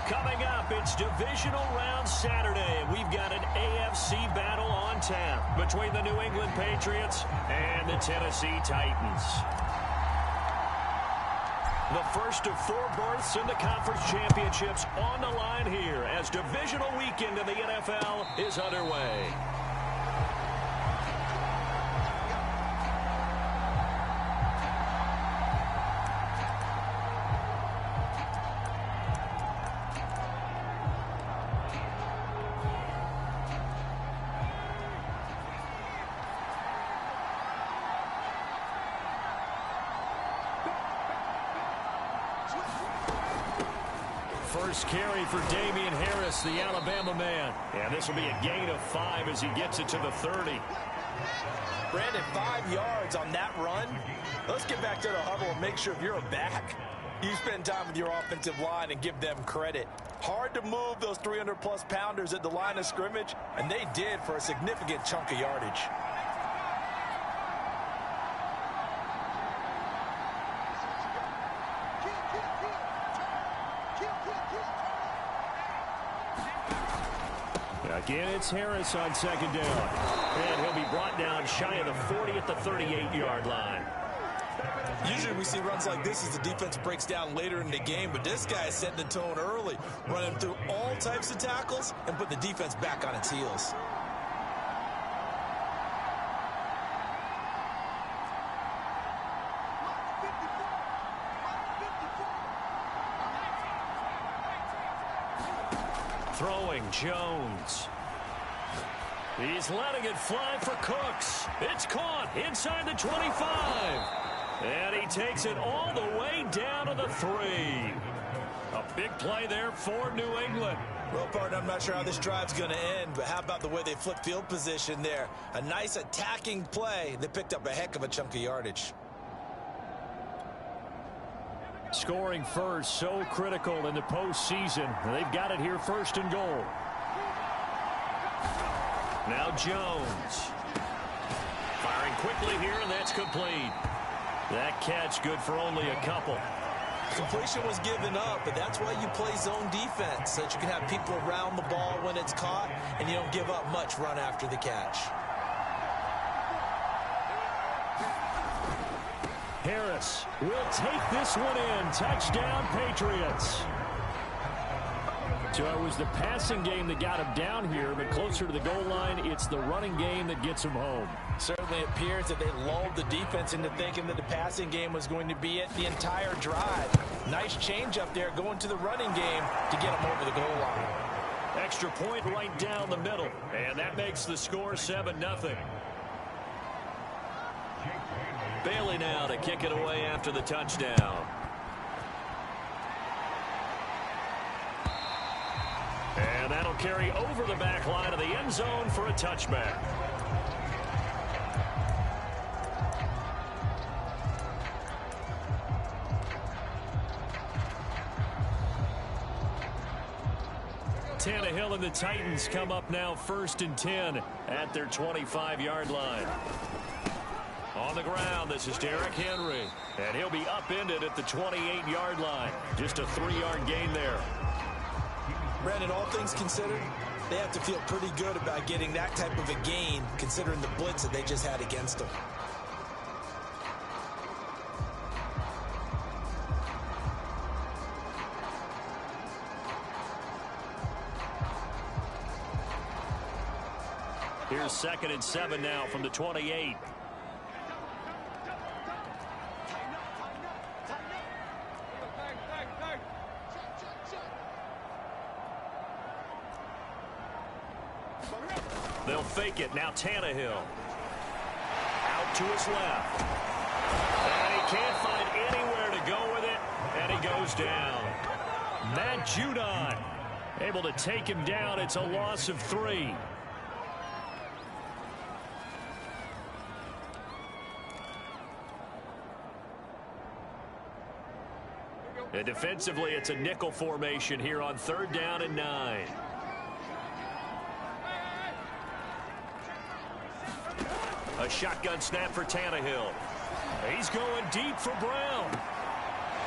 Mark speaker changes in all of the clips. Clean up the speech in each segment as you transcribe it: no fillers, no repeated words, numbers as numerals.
Speaker 1: Coming up, it's divisional round Saturday, and we've got an AFC battle on tap between the New England Patriots and the Tennessee Titans. The first of 4 berths in the conference championships on the line here as divisional weekend in the NFL is underway. First carry for Damian Harris, the Alabama man. And this will be a gain of 5 as he gets it to the 30.
Speaker 2: Brandon, 5 yards on that run. Let's get back to the huddle and make sure if you're a back, you spend time with your offensive line and give them credit. Hard to move those 300-plus pounders at the line of scrimmage, and they did for a significant chunk of yardage.
Speaker 1: Again, it's Harris on second down. And he'll be brought down shy of the 40 at the 38-yard line.
Speaker 2: Usually we see runs like this as the defense breaks down later in the game, but this guy is setting the tone early, running through all types of tackles and put the defense back on its heels.
Speaker 1: Throwing Jones. He's letting it fly for Cooks. It's caught inside the 25. And he takes it all the way down to the 3. A big play there for New England.
Speaker 2: Well, partner, I'm not sure how this drive's going to end, but how about the way they flip field position there? A nice attacking play. They picked up a heck of a chunk of yardage.
Speaker 1: Scoring first, so critical in the postseason. They've got it here, first and goal. Now Jones. Firing quickly here, and that's complete. That catch good for only a couple.
Speaker 2: Completion was given up, but that's why you play zone defense, so that you can have people around the ball when it's caught, and you don't give up much run after the catch.
Speaker 1: Harris will take this one in. Touchdown, Patriots. So it was the passing game that got him down here, but closer to the goal line, it's the running game that gets him home.
Speaker 2: Certainly appears that they lulled the defense into thinking that the passing game was going to be it the entire drive. Nice change up there going to the running game to get him over the goal line.
Speaker 1: Extra point right down the middle, and that makes the score 7-0. Bailey now to kick it away after the touchdown. And that'll carry over the back line of the end zone for a touchback. Tannehill and the Titans come up now 1st and 10 at their 25-yard line. On the ground, this is Derrick Henry. And he'll be upended at the 28-yard line. Just a 3-yard gain there.
Speaker 2: Brandon, all things considered, they have to feel pretty good about getting that type of a gain, considering the blitz that they just had against them.
Speaker 1: Here's 2nd and 7 now from the 28. They'll fake it. Now Tannehill. Out to his left. And he can't find anywhere to go with it. And he goes down. Matt Judon able to take him down. It's a loss of 3. And defensively, it's a nickel formation here on 3rd down and 9. A shotgun snap for Tannehill. He's going deep for Brown.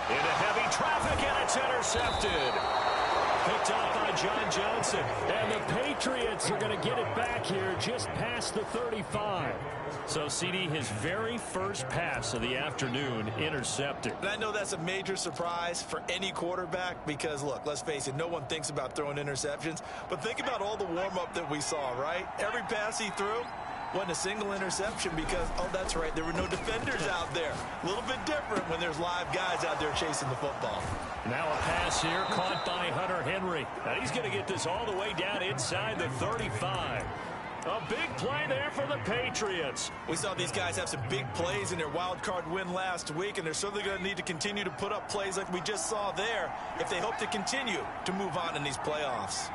Speaker 1: Into heavy traffic, and it's intercepted. John Johnson. And the Patriots are going to get it back here just past the 35. So, CD, his very first pass of the afternoon intercepted.
Speaker 2: And I know that's a major surprise for any quarterback because, look, let's face it, no one thinks about throwing interceptions. But think about all the warm-up that we saw, right? Every pass he threw wasn't a single interception because, oh, that's right, there were no defenders out there. A little bit different when there's live guys out there chasing the football.
Speaker 1: Now a pass here caught by Hunter Henry. And he's going to get this all the way down inside the 35. A big play there for the Patriots.
Speaker 2: We saw these guys have some big plays in their wild card win last week, and they're certainly going to need to continue to put up plays like we just saw there if they hope to continue to move on in these playoffs.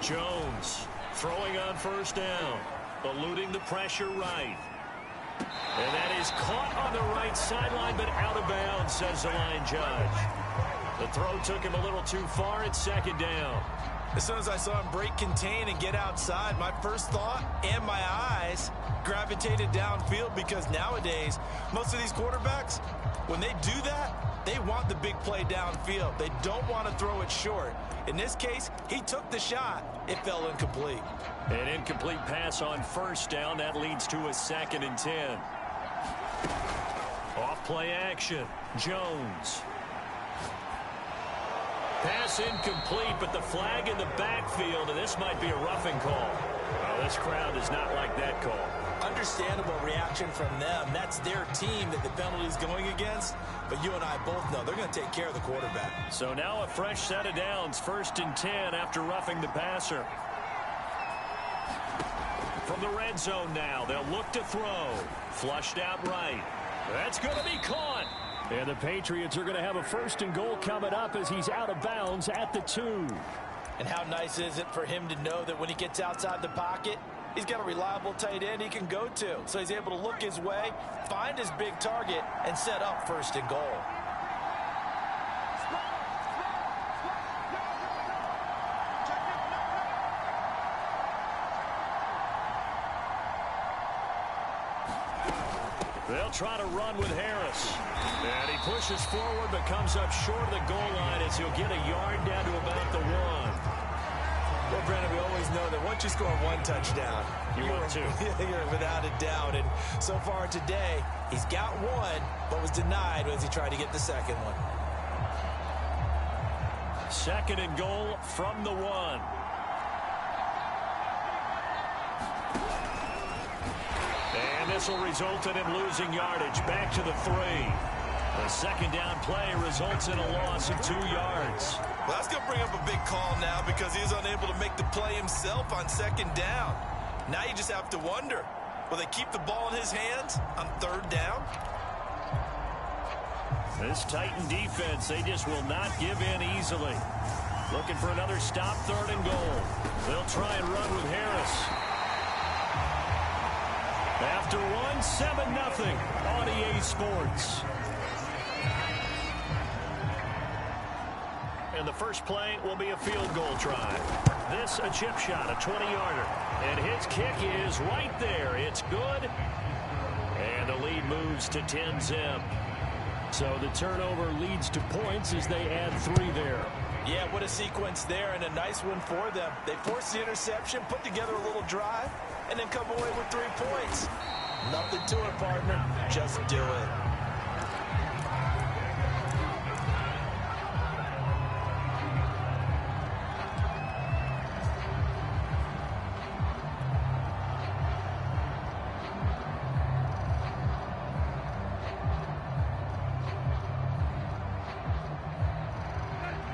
Speaker 1: Jones throwing on first down, eluding the pressure right. And that is caught on the right sideline, but out of bounds, says the line judge. The throw took him a little too far. It's second down.
Speaker 2: As soon as I saw him break contain and get outside, my first thought and my eyes gravitated downfield because nowadays, most of these quarterbacks, when they do that, they want the big play downfield. They don't want to throw it short. In this case, he took the shot. It fell incomplete.
Speaker 1: An incomplete pass on first down. That leads to a 2nd and 10. Off play action. Jones. Pass incomplete, but the flag in the backfield, and this might be a roughing call. Oh, this crowd does not like that call.
Speaker 2: Understandable reaction from them. That's their team that the penalty is going against. But you and I both know they're going to take care of the quarterback.
Speaker 1: So now a fresh set of downs. 1st and 10 after roughing the passer. From the red zone now, they'll look to throw. Flushed out right. That's going to be caught. And the Patriots are going to have a 1st and goal coming up as he's out of bounds at the 2.
Speaker 2: And how nice is it for him to know that when he gets outside the pocket, he's got a reliable tight end he can go to. So he's able to look his way, find his big target, and set up 1st and goal.
Speaker 1: They'll try to run with Harris. And he pushes forward but comes up short of the goal line as he'll get a yard down to about the 1.
Speaker 2: Well, Brandon, we always know that once you score one touchdown, you're without a doubt. And so far today, he's got one, but was denied as he tried to get the second one.
Speaker 1: 2nd and goal from the 1. And this will result in him losing yardage back to the 3. The 2nd down play results in a loss of 2 yards.
Speaker 2: Well, that's going to bring up a big call now because he's unable to make the play himself on 2nd down. Now you just have to wonder, will they keep the ball in his hands on 3rd down?
Speaker 1: This Titan defense, they just will not give in easily. Looking for another stop, 3rd and goal. They'll try and run with Harris. After 1, 7-0 on EA Sports. And the first play will be a field goal try. This a chip shot, a 20-yarder. And his kick is right there. It's good. And the lead moves to 10-zip. So the turnover leads to points as they add 3 there.
Speaker 2: Yeah, what a sequence there and a nice one for them. They forced the interception, put together a little drive, and then come away with 3 points. Nothing to it, partner. Just do it.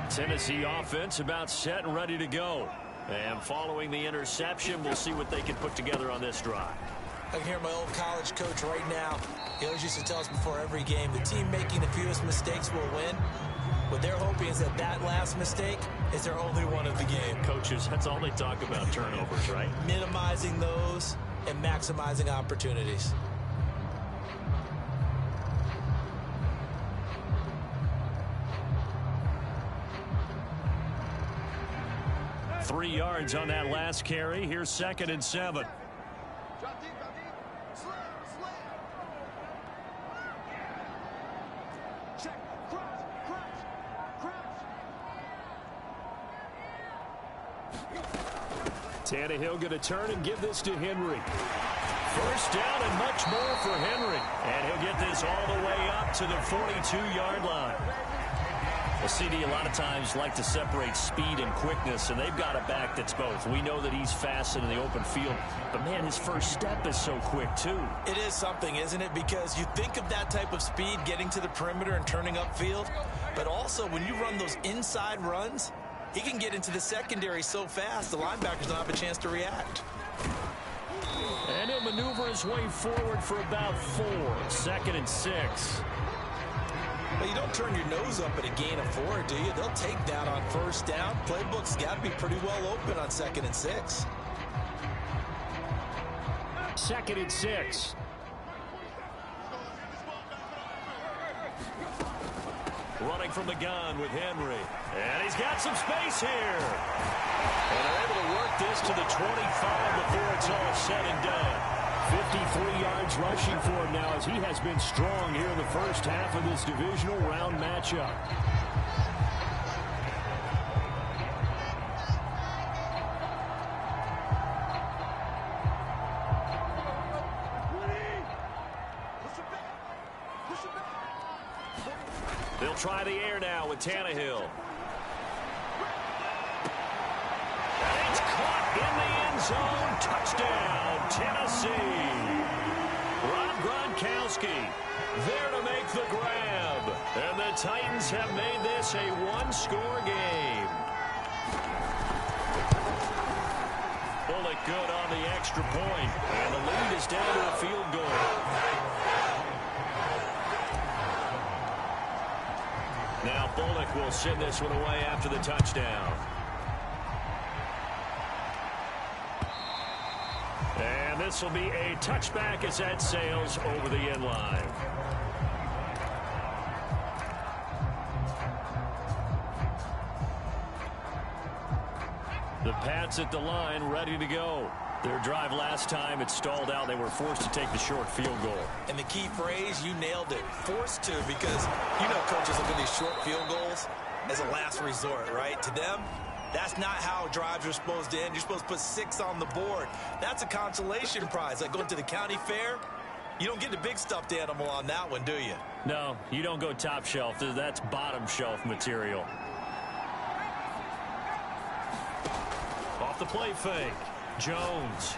Speaker 1: Tennessee offense about set and ready to go. And following the interception, we'll see what they can put together on this drive.
Speaker 2: I can hear my old college coach right now. He always used to tell us before every game, the team making the fewest mistakes will win. What they're hoping is that last mistake is their only one of the game.
Speaker 1: Coaches, that's all they talk about, turnovers, right?
Speaker 2: Minimizing those and maximizing opportunities.
Speaker 1: Three yards on that last carry. Here's 2nd and 7. Tannehill going to turn and give this to Henry. First down and much more for Henry. And he'll get this all the way up to the 42-yard line. Well, CD, a lot of times like to separate speed and quickness, and they've got a back that's both. We know that he's fast in the open field, but, man, his first step is so quick, too.
Speaker 2: It is something, isn't it? Because you think of that type of speed getting to the perimeter and turning upfield, but also when you run those inside runs, he can get into the secondary so fast, the linebackers don't have a chance to react.
Speaker 1: And he'll maneuver his way forward for about 4. 2nd and 6.
Speaker 2: Well, you don't turn your nose up at a gain of 4, do you? They'll take that on first down. Playbook's got to be pretty well open on 2nd and 6.
Speaker 1: 2nd and 6. Running from the gun with Henry. And he's got some space here. And they're able to work this to the 25 before it's all said and done. 53 yards rushing for him now as he has been strong here in the first half of this divisional round matchup. They'll try the air now with Tannehill. And it's caught in the end zone. Touchdown, Tennessee. Rob Gronkowski there to make the grab. And the Titans have made this a one-score game. Bullock good on the extra point. And the lead is down to a field goal. Now Bullock will send this one away after the touchdown. And this will be a touchback as that sails over the end line. The Pats at the line ready to go. Their drive last time, it stalled out. They were forced to take the short field goal.
Speaker 2: And the key phrase, you nailed it, forced to, because you know coaches look at these short field goals as a last resort, right? To them, that's not how drives are supposed to end. You're supposed to put 6 on the board. That's a consolation prize. Like going to the county fair, you don't get the big stuffed animal on that one, do you?
Speaker 1: No, you don't go top shelf. That's bottom shelf material. Off the play fake. Jones.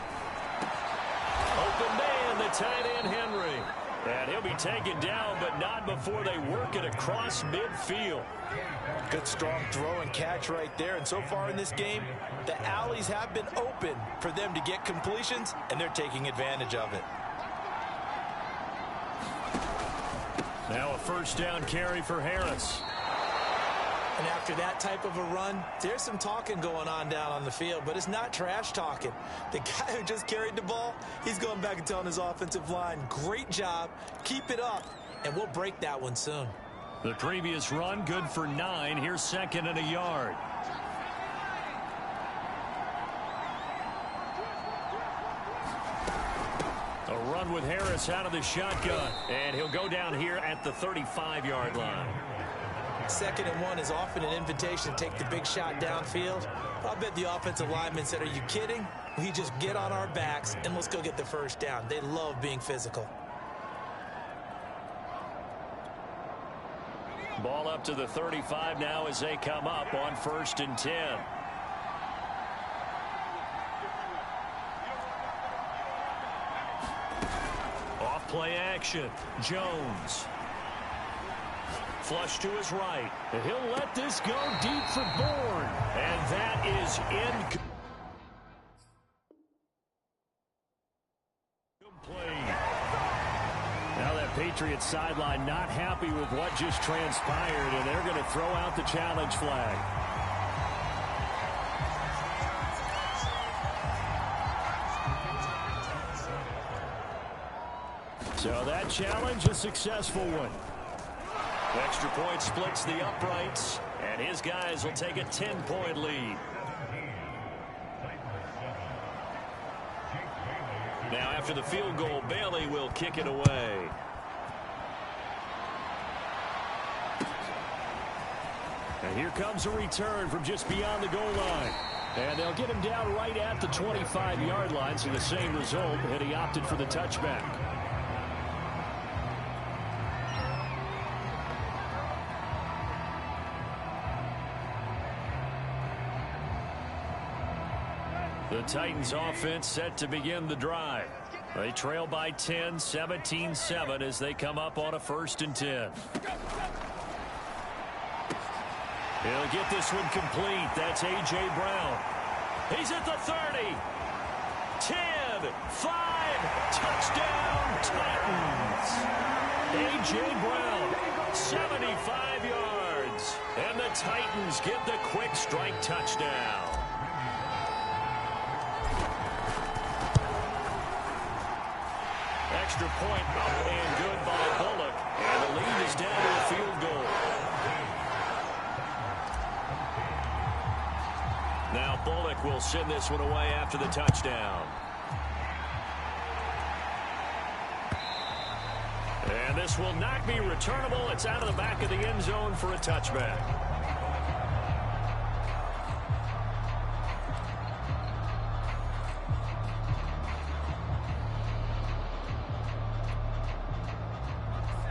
Speaker 1: Open man, the tight end Henry. And he'll be taken down, but not before they work it across midfield.
Speaker 2: Good strong throw and catch right there. And so far in this game, the alleys have been open for them to get completions, and they're taking advantage of it.
Speaker 1: Now a first down carry for Harris.
Speaker 2: And after that type of a run, there's some talking going on down on the field, but it's not trash talking. The guy who just carried the ball, he's going back and telling his offensive line, great job, keep it up, and we'll break that one soon.
Speaker 1: The previous run, good for 9. Here's 2nd and a yard. A run with Harris out of the shotgun, and he'll go down here at the 35-yard line.
Speaker 2: 2nd and 1 is often an invitation to take the big shot downfield. I bet the offensive lineman said, are you kidding? We just get on our backs and let's go get the first down. They love being physical.
Speaker 1: Ball up to the 35 now as they come up on 1st and 10. Off play action. Jones. Flush to his right. And he'll let this go deep for Bourne. And that is incomplete. Now that Patriots sideline not happy with what just transpired, and they're going to throw out the challenge flag. So that challenge, a successful one. Extra point splits the uprights, and his guys will take a 10-point lead. Now after the field goal, Bailey will kick it away. And here comes a return from just beyond the goal line. And they'll get him down right at the 25-yard line, so the same result, and he opted for the touchback. The Titans offense set to begin the drive. They trail by 10, 17-7 as they come up on a 1st and 10. He'll get this one complete. That's A.J. Brown. He's at the 30. 10, 5, touchdown, Titans. A.J. Brown, 75 yards. And the Titans get the quick strike touchdown. Extra point up and good by Bullock. And the lead is down to a field goal. Now Bullock will send this one away after the touchdown. And this will not be returnable. It's out of the back of the end zone for a touchback.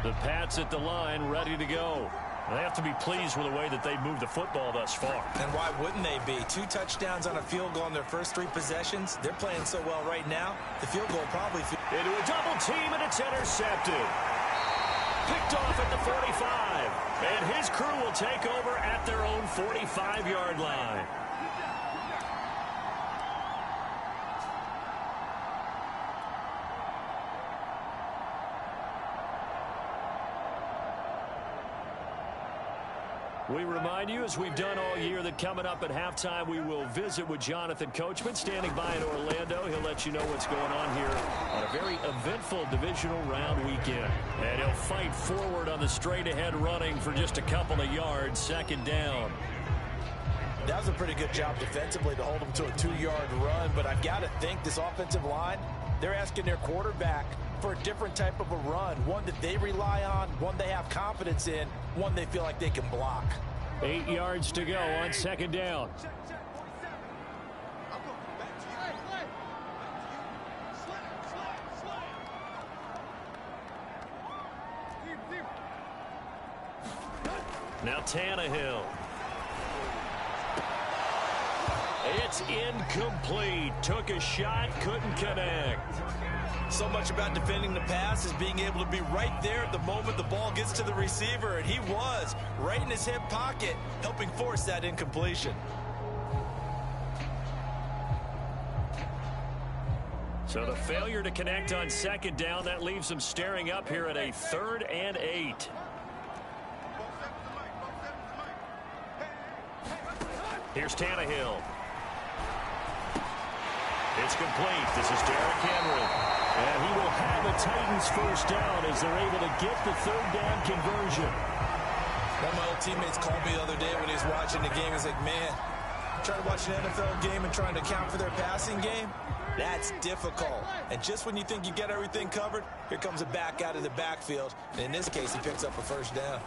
Speaker 1: The Pats at the line, ready to go. They have to be pleased with the way that they've moved the football thus far. And why wouldn't they be? 2 touchdowns on a field goal in their first 3 possessions. They're playing so well right now. The field goal probably... Into a double team, and it's intercepted. Picked off at the 45. And his crew will take over at their own 45-yard line. We remind you, as we've done all year, that coming up at halftime, we will visit with Jonathan Coachman, standing by in Orlando. He'll let you know what's going on here on a very eventful divisional round weekend. And he'll fight forward on the straight-ahead running for just a couple of yards, 2nd down. That was a pretty good job defensively to hold him to a 2-yard run, but I've got to think this offensive line, they're asking their quarterback for a different type of a run, one that they rely on, one they have confidence in, one they feel like they can block. 8 yards to go on 2nd down. Now Tannehill. It's incomplete. Took a shot, couldn't connect. So much about defending the pass is being able to be right there at the moment the ball gets to the receiver, and he was right in his hip pocket, helping force that incompletion. So the failure to connect on 2nd down, that leaves them staring up here at a 3rd and 8. Here's Tannehill. It's complete. This is Derrick Henry. And he will have a Titans 1st down as they're able to get the 3rd down conversion. One of my old teammates called me the other day when he was watching the game. He's like, man, trying to watch an NFL game and trying to account for their passing game, that's difficult. And just when you think you get everything covered, here comes a back out of the backfield. And in this case, he picks up a 1st down.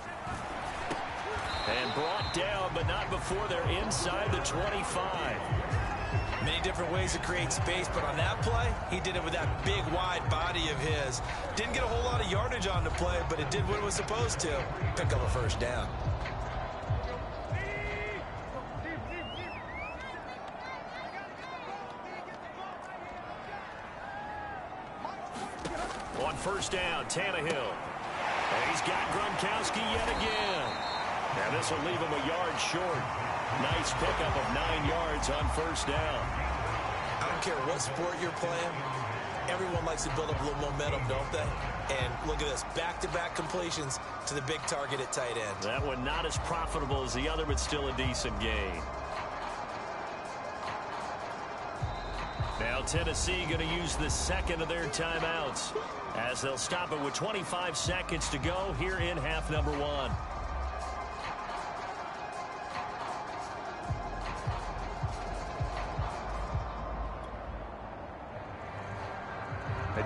Speaker 1: And brought down, but not before they're inside the 25. Many different ways to create space, but on that play, he did it with that big, wide body of his. Didn't get a whole lot of yardage on the play, but it did what it was supposed to. Pick up a 1st down. On 1st down, Tannehill. And he's got Gronkowski yet again. And this will leave him a yard short. Nice pickup of 9 yards on 1st down. I don't care what sport you're playing. Everyone likes to build up a little momentum, don't they? And look at this, back-to-back completions to the big target at tight end. That one not as profitable as the other, but still a decent gain. Now Tennessee going to use the 2nd of their timeouts as they'll stop it with 25 seconds to go here in half number 1.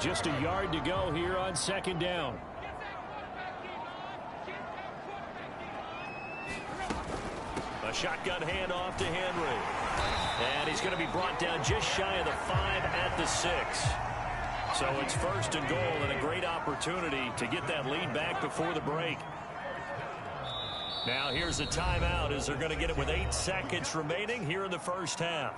Speaker 1: Just a yard to go here on 2nd down. shotgun handoff to Henry. And he's going to be brought down just shy of the 5 at the 6. So it's first and goal and a great opportunity to get that lead back before the break. Now here's a timeout as they're going to get it with 8 seconds remaining here in the first half.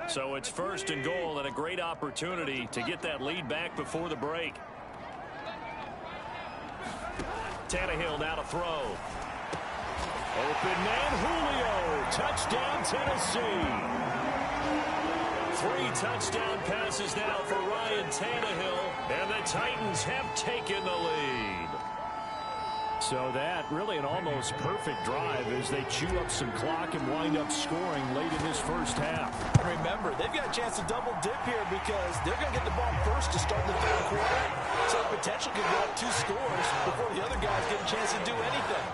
Speaker 1: So it's first and goal and a great opportunity to get that lead back before the break. Tannehill now to throw. Open man Julio. Touchdown Tennessee. 3 touchdown passes now for Ryan Tannehill. And the Titans have taken the lead. So that really an almost perfect drive as they chew up some clock and wind up scoring late in this first half.
Speaker 2: And remember, they've got a chance to double dip here because they're going to get the ball first to start the third quarter. So the potential could go up 2 scores before the other guys get a chance to do anything.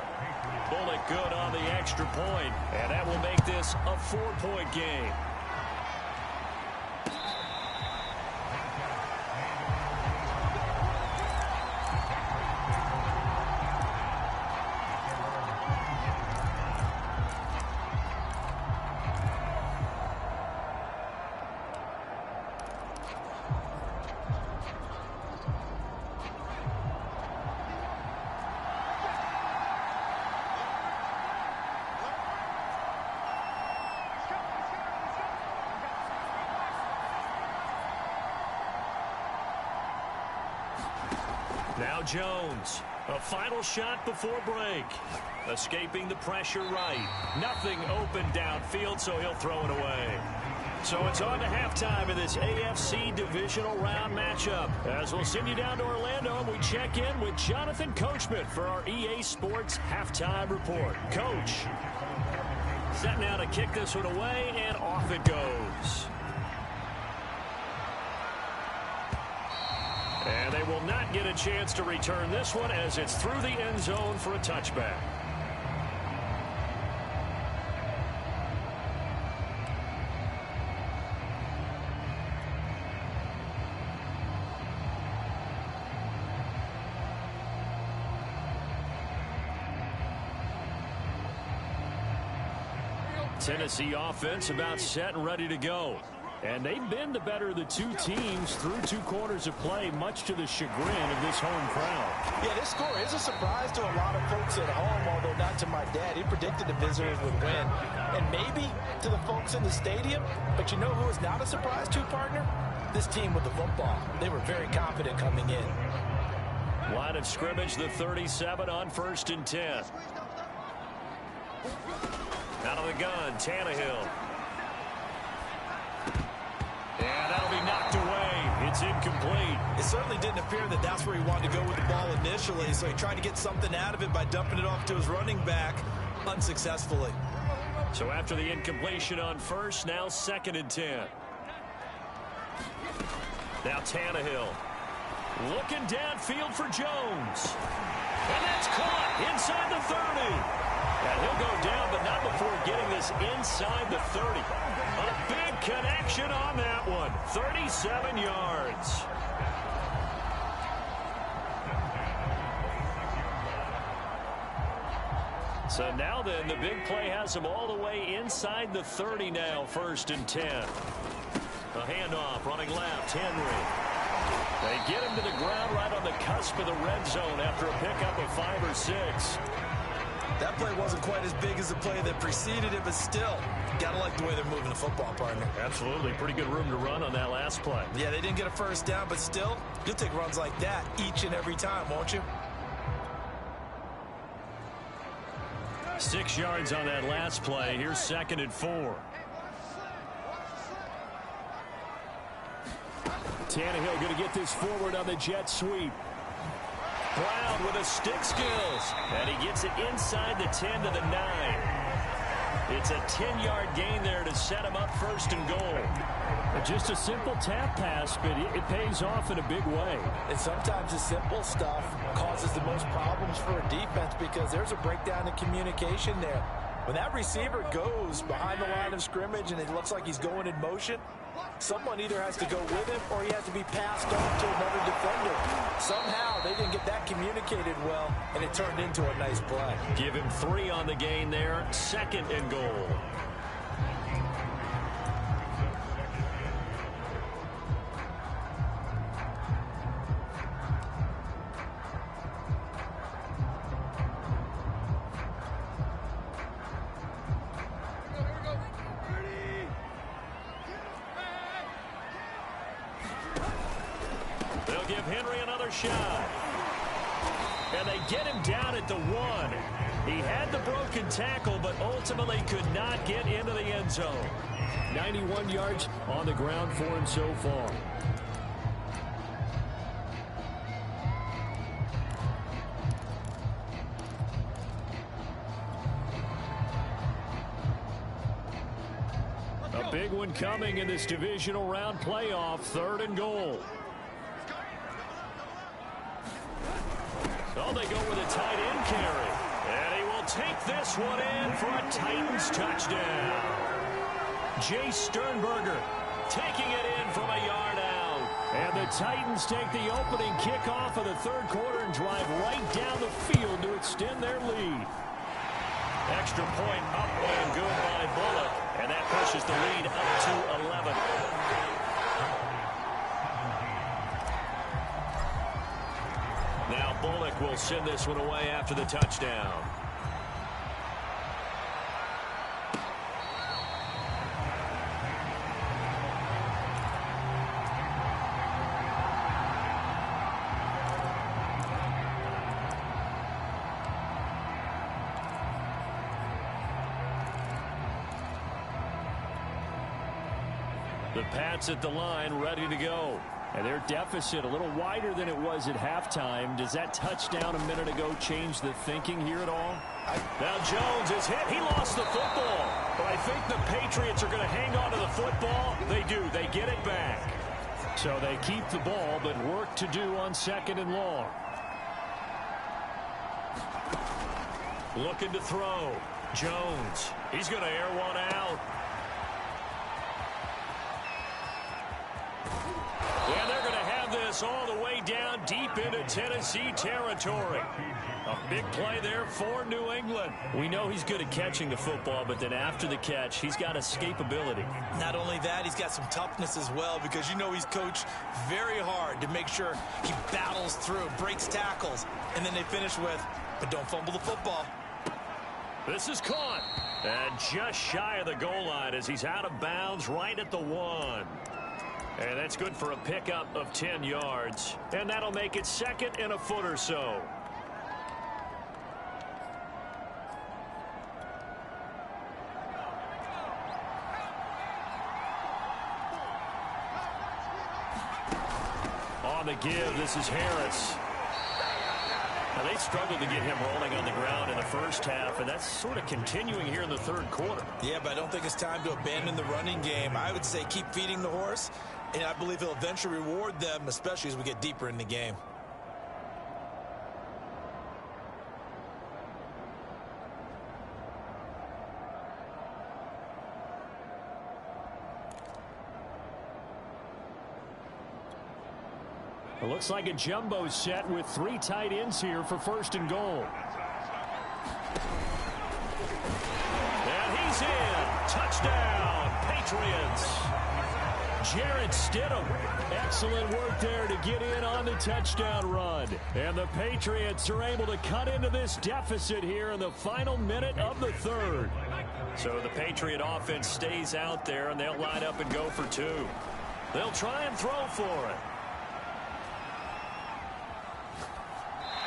Speaker 1: Bullet good on the extra point, and that will make this a 4-point game. Now Jones, a final shot before break. Escaping the pressure right. Nothing open downfield, so he'll throw it away. So it's on to halftime in this AFC divisional round matchup. As we'll send you down to Orlando, and we check in with Jonathan Coachman for our EA Sports halftime report. Coach, set now to kick this one away, and off it goes. And they will not get a chance to return this one as it's through the end zone for a touchback. Tennessee offense about set and ready to go. And they've been the better of the 2 teams through 2 quarters of play, much to the chagrin of this home crowd.
Speaker 2: Yeah, this score is a surprise to a lot of folks at home, although not to my dad. He predicted the visitors would win. And maybe to the folks in the stadium, but you know who is not a surprise to, partner? This team with the football. They were very confident coming in.
Speaker 1: Line of scrimmage, the 37 on 1st and 10. Out of the gun, Tannehill. And that'll be knocked away. It's incomplete.
Speaker 2: It certainly didn't appear that that's where he wanted to go with the ball initially, so he tried to get something out of it by dumping it off to his running back unsuccessfully.
Speaker 1: So after the incompletion on 1st, now 2nd and 10. Now Tannehill. Looking downfield for Jones. And that's caught inside the 30. And he'll go down, but not before getting this inside the 30. A big connection on that one. 37 yards. So now then, the big play has him all the way inside the 30 now, 1st and 10. A handoff, running left, Henry. They get him to the ground right on the cusp of the red zone after a pickup of 5 or 6.
Speaker 2: That play wasn't quite as big as the play that preceded it, but still, gotta like the way they're moving the football, partner.
Speaker 1: Absolutely. Pretty good room to run on that last play.
Speaker 2: Yeah, they didn't get a first down, but still, you'll take runs like that each and every time, won't you?
Speaker 1: 6 yards on that last play. Here's 2nd and 4. Tannehill going to get this forward on the jet sweep. Brown with the stick skills. And he gets it inside the 10 to the 9. It's a 10-yard gain there to set him up 1st and goal. Just a simple tap pass, but it pays off in a big way.
Speaker 2: And sometimes the simple stuff causes the most problems for a defense because there's a breakdown in communication there. When that receiver goes behind the line of scrimmage and it looks like he's going in motion, someone either has to go with him or he has to be passed on to another defender. Somehow they didn't get that communicated well, and it turned into a nice play.
Speaker 1: Give him 3 on the gain there. 2nd and goal. They'll give Henry another shot. And they get him down at the 1. He had the broken tackle, but ultimately could not get into the end zone. 91 yards on the ground for him so far. A big one coming in this divisional round playoff. 3rd and goal. Oh, they go with a tight end carry. And he will take this one in for a Titans touchdown. Jay Sternberger taking it in from a yard out. And the Titans take the opening kickoff of the 3rd quarter and drive right down the field to extend their lead. Extra point up and good by Bullock. And that pushes the lead up to 11. Now Bullock will send this one away after the touchdown. The Pats at the line, ready to go. And their deficit a little wider than it was at halftime. Does that touchdown a minute ago change the thinking here at all? Now Jones is hit. He lost the football. But I think the Patriots are going to hang on to the football. They do. They get it back. So they keep the ball, but work to do on 2nd and long. Looking to throw. Jones. He's going to air one out. And they're going to have this all the way down deep into Tennessee territory. A big play there for New England. We know he's good at catching the football, but then after the catch, he's got escapability.
Speaker 2: Not only that, he's got some toughness as well, because you know he's coached very hard to make sure he battles through, breaks tackles, and then they finish with, but don't fumble the football.
Speaker 1: This is caught. And just shy of the goal line as he's out of bounds right at the 1. And that's good for a pickup of 10 yards. And that'll make it 2nd and a foot or so. On the give, this is Harris. Now, they struggled to get him rolling on the ground in the first half, and that's sort of continuing here in the 3rd quarter.
Speaker 2: Yeah, but I don't think it's time to abandon the running game. I would say keep feeding the horse, and I believe he'll eventually reward them, especially as we get deeper in the game.
Speaker 1: It looks like a jumbo set with 3 tight ends here for 1st and goal. And he's in. Touchdown, Patriots. Jarrett Stidham. Excellent work there to get in on the touchdown run. And the Patriots are able to cut into this deficit here in the final minute of the 3rd. So the Patriot offense stays out there, and they'll line up and go for 2. They'll try and throw for it.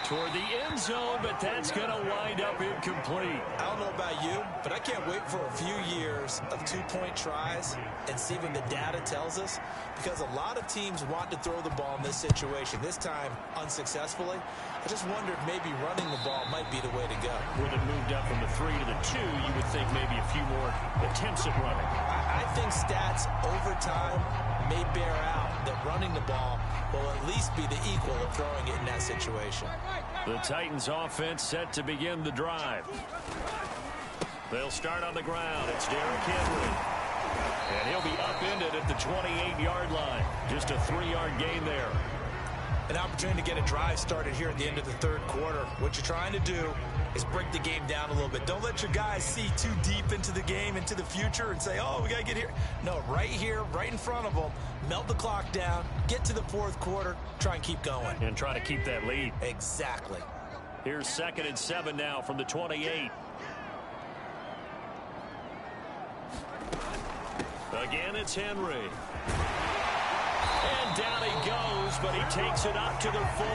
Speaker 1: Toward the end zone, but that's going to wind up incomplete.
Speaker 2: I don't know about you, but I can't wait for a few years of 2-point tries and see what the data tells us, because a lot of teams want to throw the ball in this situation, this time unsuccessfully. I just wonder if maybe running the ball might be the way to go.
Speaker 1: With it moved up from the 3 to the 2, you would think maybe a few more attempts at running.
Speaker 2: I think stats over time may bear out that running the ball will at least be the equal of throwing it in that situation.
Speaker 1: The Titans offense set to begin the drive. They'll start on the ground. It's Derrick Henry. And he'll be upended at the 28-yard line. Just a 3-yard gain there.
Speaker 2: An opportunity to get a drive started here at the end of the third quarter. What you're trying to do is break the game down a little bit. Don't let your guys see too deep into the game, into the future, and say, oh, we got to get here. No, right here, right in front of them, melt the clock down, get to the fourth quarter, try and keep going.
Speaker 1: And try to keep that lead.
Speaker 2: Exactly.
Speaker 1: Here's 2nd and 7 now from the 28. Again, it's Henry. And down he goes, but he takes it up to the 40.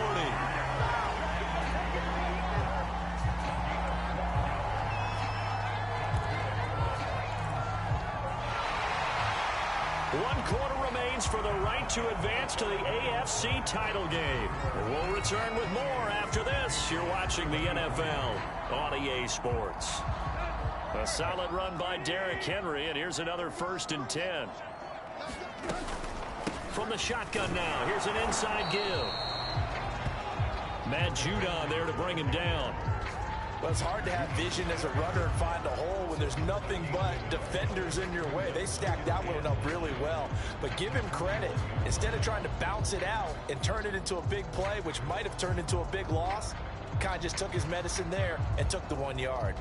Speaker 1: One quarter remains for the right to advance to the AFC title game. We'll return with more after this. You're watching the NFL on EA Sports. A solid run by Derrick Henry, and here's another 1st and 10. From the shotgun now, here's an inside give. Matt Judon there to bring him down.
Speaker 2: Well, it's hard to have vision as a runner and find a hole when there's nothing but defenders in your way. They stacked that one up really well. But give him credit. Instead of trying to bounce it out and turn it into a big play, which might have turned into a big loss, kind of just took his medicine there and took the 1 yard.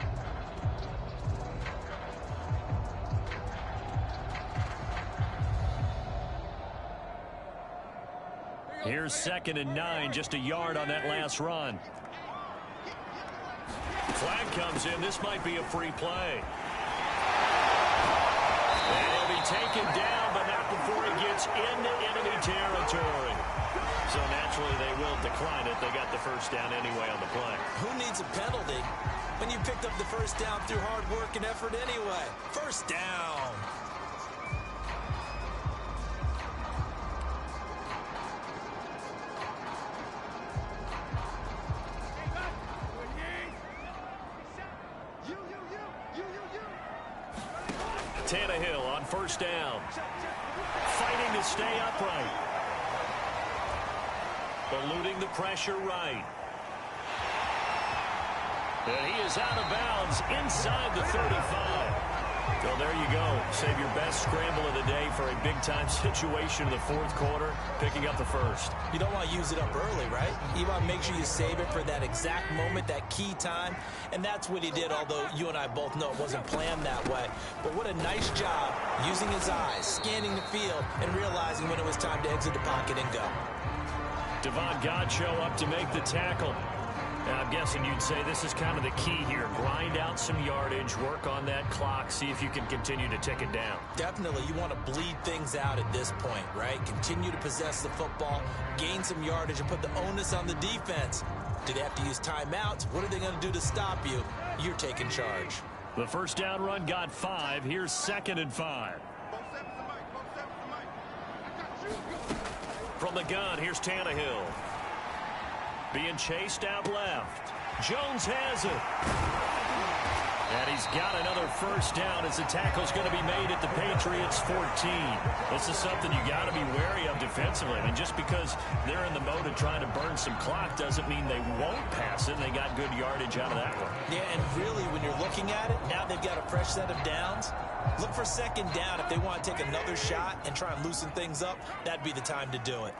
Speaker 1: Here's 2nd and 9, just a yard on that last run. Flag comes in. This might be a free play. And he'll be taken down, but not before he gets into enemy territory. So naturally they will decline it. They got the first down anyway on the play.
Speaker 2: Who needs a penalty when you picked up the first down through hard work and effort anyway? First down.
Speaker 1: Tannehill on first down. Fighting to stay upright. Eluding the pressure right. And he is out of bounds inside the 35. Well, there you go. Save your best scramble of the day for a big-time situation in the fourth quarter, picking up the first.
Speaker 2: You don't want to use it up early, right? You want to make sure you save it for that exact moment, that key time. And that's what he did, although you and I both know it wasn't planned that way. But what a nice job using his eyes, scanning the field, and realizing when it was time to exit the pocket and go.
Speaker 1: Devon Godchaux up to make the tackle. And I'm guessing you'd say this is kind of the key here. Grind out some yardage, work on that clock, see if you can continue to tick it down.
Speaker 2: Definitely, you want to bleed things out at this point, right? Continue to possess the football, gain some yardage, and put the onus on the defense. Do they have to use timeouts? What are they going to do to stop you? You're taking charge.
Speaker 1: The first down run got 5. Here's 2nd and 5. From the gun, here's Tannehill. Being chased out left. Jones has it. And he's got another first down as the tackle's going to be made at the Patriots 14. This is something you got to be wary of defensively. I mean, just because they're in the mode of trying to burn some clock doesn't mean they won't pass it. They got good yardage out of that one.
Speaker 2: Yeah, and really, when you're looking at it, now they've got a fresh set of downs. Look for 2nd down. If they want to take another shot and try and loosen things up, that'd be the time to do it.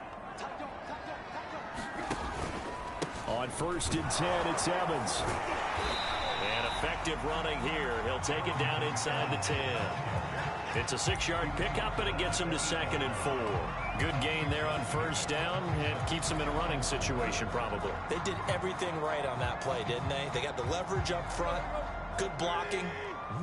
Speaker 1: On 1st and 10, it's Evans. And effective running here. He'll take it down inside the 10. It's a 6-yard pickup, and it gets him to 2nd and 4. Good gain there on first down, and keeps him in a running situation probably.
Speaker 2: They did everything right on that play, didn't they? They got the leverage up front, good blocking,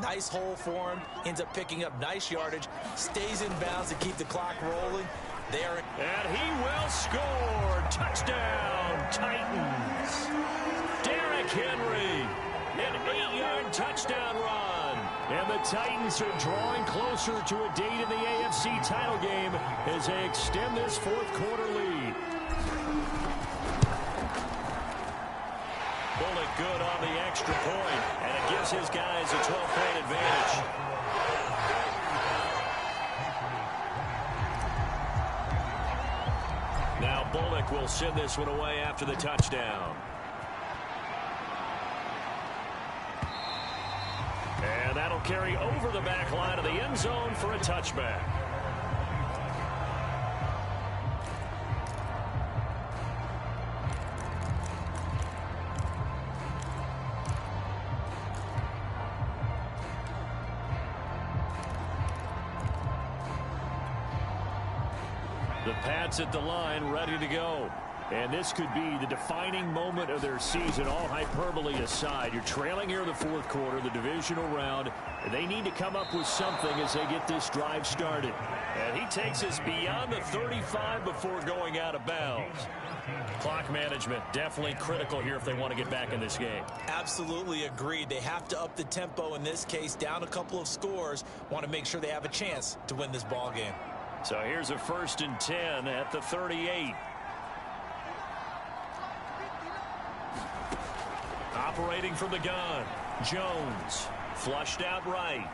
Speaker 2: nice hole for him, ends up picking up nice yardage, stays in bounds to keep the clock rolling.
Speaker 1: And he will score. Touchdown, Titans. Derrick Henry, an 8-yard touchdown run. And the Titans are drawing closer to a date in the AFC title game as they extend this fourth quarter lead. Bullock good on the extra point, and it gives his guys a 12-point advantage. Now Bullock will send this one away after the touchdown. And carry over the back line of the end zone for a touchback. The Pats at the line, ready to go. And this could be the defining moment of their season, all hyperbole aside. You're trailing here in the fourth quarter, the divisional round. And they need to come up with something as they get this drive started. And he takes us beyond the 35 before going out of bounds. Clock management, definitely critical here if they want to get back in this game.
Speaker 2: Absolutely agreed. They have to up the tempo in this case, down a couple of scores. Want to make sure they have a chance to win this ball game.
Speaker 1: So here's a 1st and 10 at the 38. Operating from the gun, Jones, flushed out right.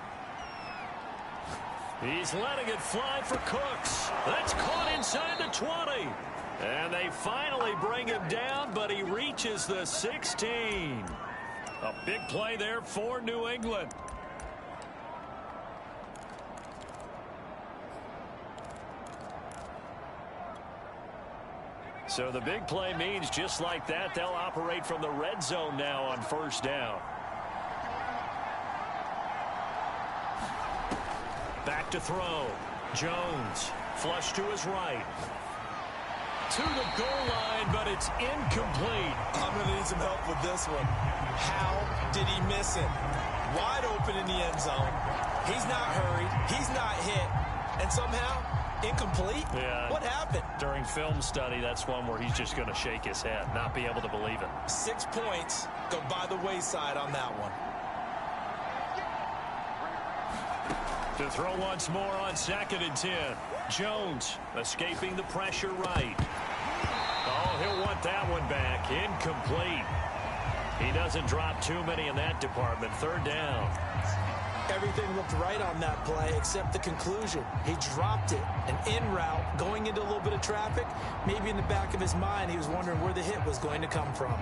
Speaker 1: He's letting it fly for Cooks. That's caught inside the 20. And they finally bring him down, but he reaches the 16. A big play there for New England. So the big play means just like that, they'll operate from the red zone now on 1st down. Back to throw. Jones, flush to his right. To the goal line, but it's incomplete.
Speaker 2: I'm going to need some help with this one. How did he miss it? Wide open in the end zone. He's not hurried. He's not hit. And somehow, incomplete?
Speaker 1: Yeah.
Speaker 2: What happened?
Speaker 1: During film study, that's one where he's just going to shake his head, not be able to believe it.
Speaker 2: 6 points go by the wayside on that one.
Speaker 1: To throw once more on 2nd and 10. Jones escaping the pressure right. Oh, he'll want that one back. Incomplete. He doesn't drop too many in that department. 3rd down.
Speaker 2: Everything looked right on that play except the conclusion. He dropped it. An in route going into a little bit of traffic. Maybe in the back of his mind he was wondering where the hit was going to come from.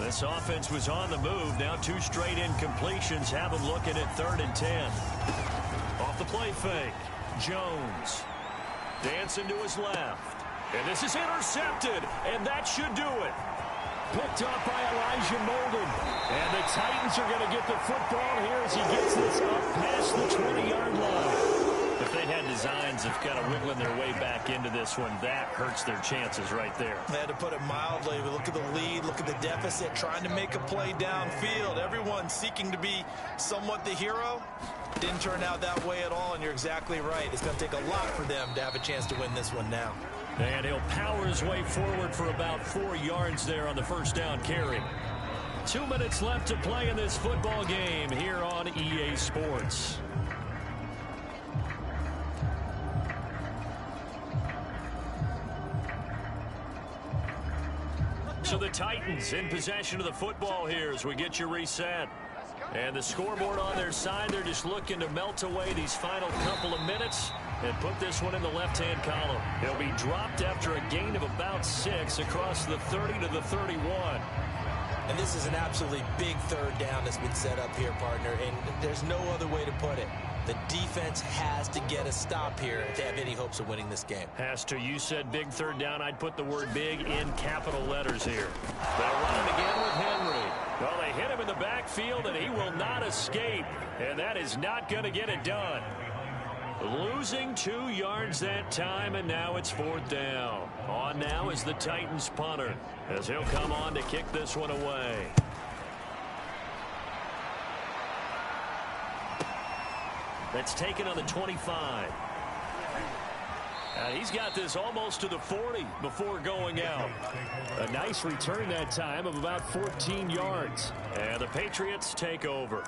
Speaker 1: This offense was on the move. Now 2 straight incompletions have them looking at 3rd and 10. Off the play fake. Jones dancing to his left. And this is intercepted. And that should do it. Picked up by Elijah Molden. And the Titans are going to get the football here as he gets this up past the 20-yard line. If they had designs of kind of wiggling their way back into this one, that hurts their chances right there.
Speaker 2: They had to put it mildly. We look at the lead, look at the deficit, trying to make a play downfield. Everyone seeking to be somewhat the hero. Didn't turn out that way at all, and you're exactly right. It's going to take a lot for them to have a chance to win this one now.
Speaker 1: And he'll power his way forward for about 4 yards there on the 1st down carry. 2 minutes left to play in this football game here on EA Sports. So the Titans in possession of the football here as we get you reset. And the scoreboard on their side, they're just looking to melt away these final couple of minutes and put this one in the left-hand column. He'll be dropped after a gain of about 6 across the 30 to the 31.
Speaker 2: And this is an absolutely big 3rd down that's been set up here, partner, and there's no other way to put it. The defense has to get a stop here if they have any hopes of winning this game.
Speaker 1: Has to. You said big 3rd down. I'd put the word big in capital letters here. They'll run it again with Henry. Well, they hit him in the backfield, and he will not escape. And that is not going to get it done. Losing 2 yards that time, and now it's 4th down. On now is the Titans punter, as he'll come on to kick this one away. That's taken on the 25. He's got this almost to the 40 before going out. A nice return that time of about 14 yards. And the Patriots take over.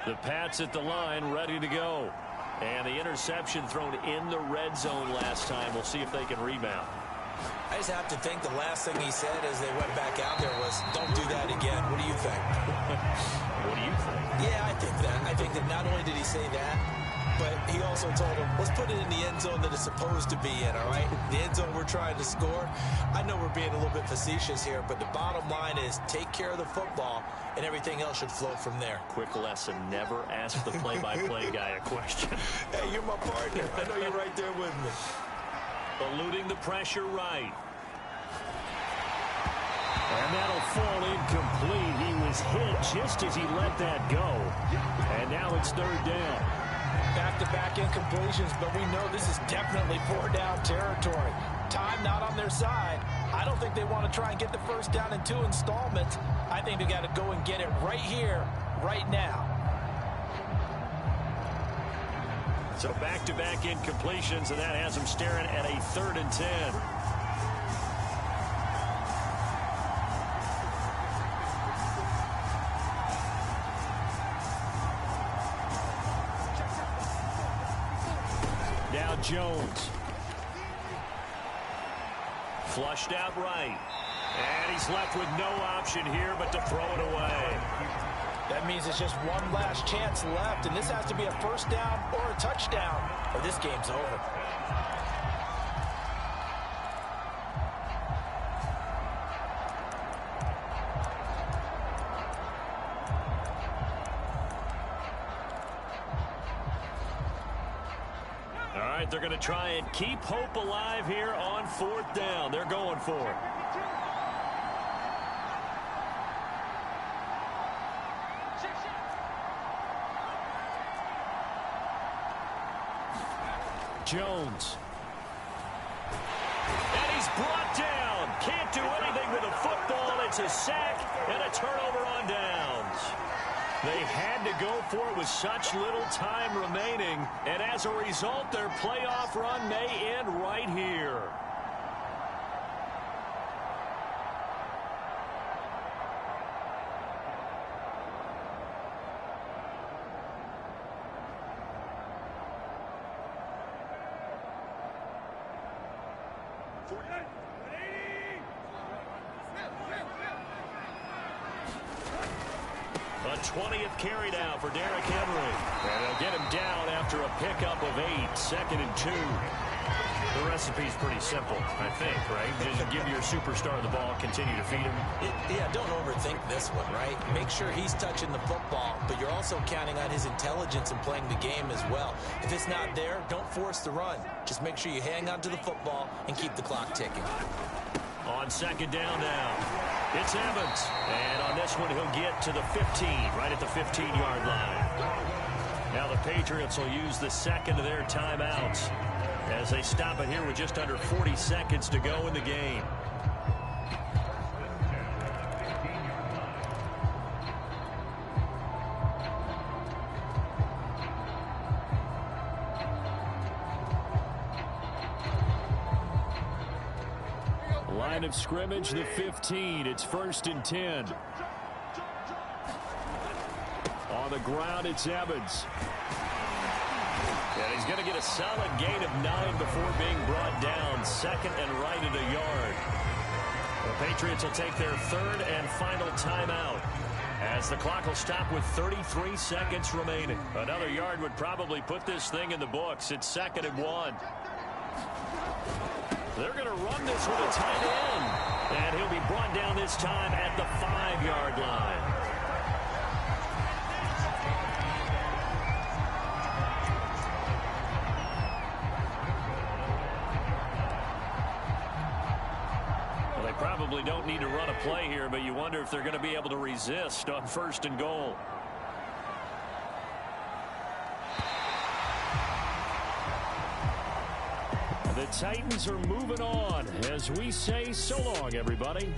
Speaker 1: The Pats at the line, ready to go. And the interception thrown in the red zone last time. We'll see if they can rebound.
Speaker 2: I just have to think the last thing he said as they went back out there was, don't do that again. What do you think?
Speaker 1: What do you think?
Speaker 2: Yeah, I think that. I think that not only did he say that, but he also told him, let's put it in the end zone that it's supposed to be in, all right? The end zone we're trying to score. I know we're being a little bit facetious here, but the bottom line is take care of the football, and everything else should flow from there.
Speaker 1: Quick lesson, never ask the play-by-play guy a question.
Speaker 2: Hey, you're my partner. I know you're right there with me.
Speaker 1: Eluding the pressure right. And that'll fall incomplete. He was hit just as he let that go. And now it's third down.
Speaker 2: Back-to-back incompletions, but we know this is definitely four-down territory. Time not on their side. I don't think they want to try and get the first down in 2 installments. I think they got to go and get it right here, right now.
Speaker 1: So back-to-back incompletions, and that has them staring at a 3rd and 10. Now Jones. Flushed out right. And he's left with no option here but to throw it away.
Speaker 2: That means it's just one last chance left, and this has to be a first down or a touchdown, or this game's over.
Speaker 1: All right, they're going to try and keep hope alive here on 4th down. They're going for it. Jones. And he's brought down. Can't do anything with a football. It's a sack and a turnover on downs. They had to go for it with such little time remaining. And as a result, their playoff run may end right here. A 20th carry now for Derrick Henry. And they'll get him down after a pickup of 8, 2nd and 2. The recipe's pretty simple, I think, right? Just give your superstar the ball, continue to feed him.
Speaker 2: Yeah, don't overthink this one, right? Make sure he's touching the football, but you're also counting on his intelligence in playing the game as well. If it's not there, don't force the run. Just make sure you hang on to the football and keep the clock ticking.
Speaker 1: On 2nd down now, it's Evans. And on this one, he'll get to the 15, right at the 15-yard line. Now the Patriots will use the 2nd of their timeouts as they stop it here with just under 40 seconds to go in the game. Line of scrimmage, the 15. It's 1st and 10. On the ground, it's Evans. And he's going to get a solid gain of 9 before being brought down. 2nd and right at a yard. The Patriots will take their 3rd and final timeout as the clock will stop with 33 seconds remaining. Another yard would probably put this thing in the books. It's 2nd and 1. They're going to run this with a tight end. And he'll be brought down this time at the 5-yard line. Well, they probably don't need to run a play here, but you wonder if they're going to be able to resist on 1st and goal. The Titans are moving on as we say so long, everybody.